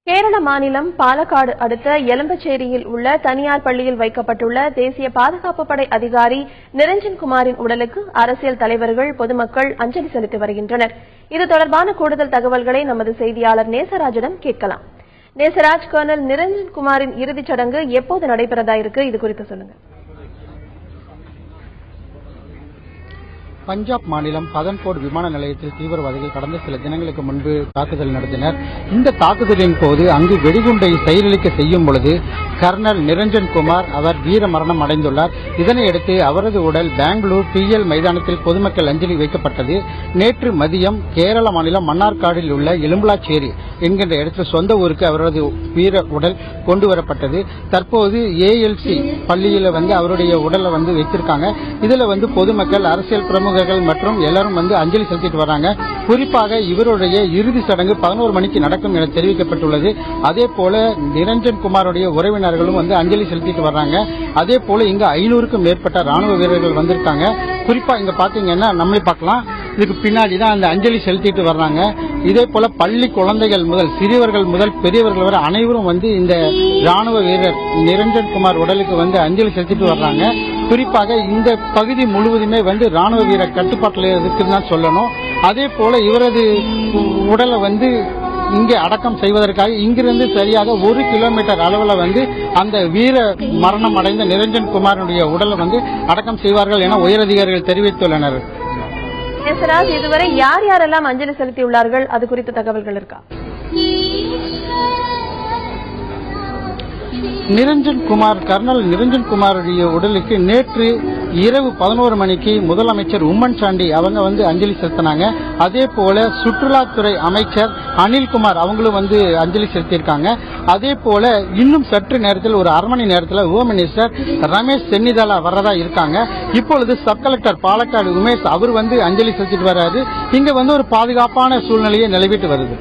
கேரள மாநிலம் பாலக்காடு அடுத்த எலம்பச்சேரியில் உள்ள தனியார் பள்ளியில் வைக்கப்பட்டுள்ள தேசிய பாதுகாப்பு படை அதிகாரி நிரஞ்சன் குமாரின் உடலுக்கு அரசியல் தலைவர்கள் பொதுமக்கள் அஞ்சலி செலுத்தி வருகின்றனர். இது தொடர்பான கூடுதல் தகவல்களை நமது செய்தியாளர் நேசராஜிடம் கேட்கலாம். நேசராஜ், கர்னல் நிரஞ்சன் குமாரின் இறுதிச் சடங்கு எப்போது நடைபெறதா இருக்கு? இது குறித்து சொல்லுங்க. பஞ்சாப் மாநிலம் பதன்கோட் விமான நிலையத்தில் தீவிரவாதிகள் கடந்த சில தினங்களுக்கு முன்பு தாக்குதல் நடத்தினர். இந்த தாக்குதலின் போது அங்கு வெடிகுண்டை செயலிழக்க செய்யும் பொழுது கர்னல் நிரஞ்சன் குமார் அவர் வீர மரணம் அடைந்துள்ளார். இதனையடுத்து அவரது உடல் பெங்களூர் PL மைதானத்தில் பொதுமக்கள் அஞ்சலி வைக்கப்பட்டது. நேற்று மதியம் கேரள மாநிலம் மன்னார்காடில் உள்ள எலும்பலாச்சேரி என்கின்ற இடத்தில் சொந்த ஊருக்கு அவரது வீர உடல் கொண்டு வரப்பட்டது. தற்போது ALC பள்ளியில் அவருடைய உடலை வைத்திருக்காங்க. இதுல பொதுமக்கள், அரசியல் பிரமுகர்கள் மற்றும் எல்லாரும் அஞ்சலி செலுத்திட்டு வராங்க. குறிப்பாக இவருடைய இறுதி சடங்கு 11 மணிக்கு நடக்கும் என தெரிவிக்கப்பட்டுள்ளது. அதே போல நிரஞ்சன் குமாருடைய உறவினர்களும் அஞ்சலி செலுத்திட்டு வர்றாங்க. அதே போல இங்க 500க்கும் மேற்பட்ட ராணுவ வீரர்கள் வந்திருக்காங்க. குறிப்பா இங்க பாத்தீங்கன்னா நம்மளே பார்க்கலாம், இதுக்கு பின்னாடி தான் அந்த அஞ்சலி செலுத்திட்டு வர்றாங்க. இதே போல பள்ளி குழந்தைகள் முதல் சிறியவர்கள் முதல் பெரியவர்கள் வரை அனைவரும் இந்த ராணுவ வீரர் நிரஞ்சன் குமார் உடலுக்கு அஞ்சலி செலுத்திட்டு வர்றாங்க. குறிப்பாக இந்த பகுதி முழுவதுமே ராணுவ வீரர் கட்டுப்பாட்டில் இருக்குன்னு தான் சொல்லணும். அதே போல இவரது உடலை இங்கே அடக்கம் செய்வதற்காக இங்கிருந்து சரியாக 1 கிலோமீட்டர் அளவில் அந்த வீர மரணம் அடைந்த நிரஞ்சன் குமாரனுடைய உடலை அடக்கம் செய்வார்கள் என உயரதிகாரிகள் தெரிவித்துள்ளனர். இதுவரை யார் யாரெல்லாம் அஞ்சலி செலுத்தியுள்ளார்கள், அது குறித்த தகவல்கள் இருக்கா? கர்னல் நிரஞ்சன் குமாருடைய உடலுக்கு நேற்று இரவு 11 மணிக்கு முதலமைச்சர் உம்மன் சாண்டி அவங்க அஞ்சலி செலுத்தினாங்க. அதே போல சுற்றுலாத்துறை அமைச்சர் அனில்குமார் அவங்களும் அஞ்சலி செலுத்தியிருக்காங்க. அதே போல இன்னும் சற்று நேரத்தில் ஒரு 1/2 மணி நேரத்தில் ஹோம் மினிஸ்டர் ரமேஷ் சென்னிதாலா வரதா இருக்காங்க. இப்பொழுது சப் கலெக்டர் பாலக்காடு உமேஷ் அவர் அஞ்சலி செலுத்திட்டு வர்றாரு. இங்க ஒரு பாதுகாப்பான சூழ்நிலையை நிலவிட்டு வருது.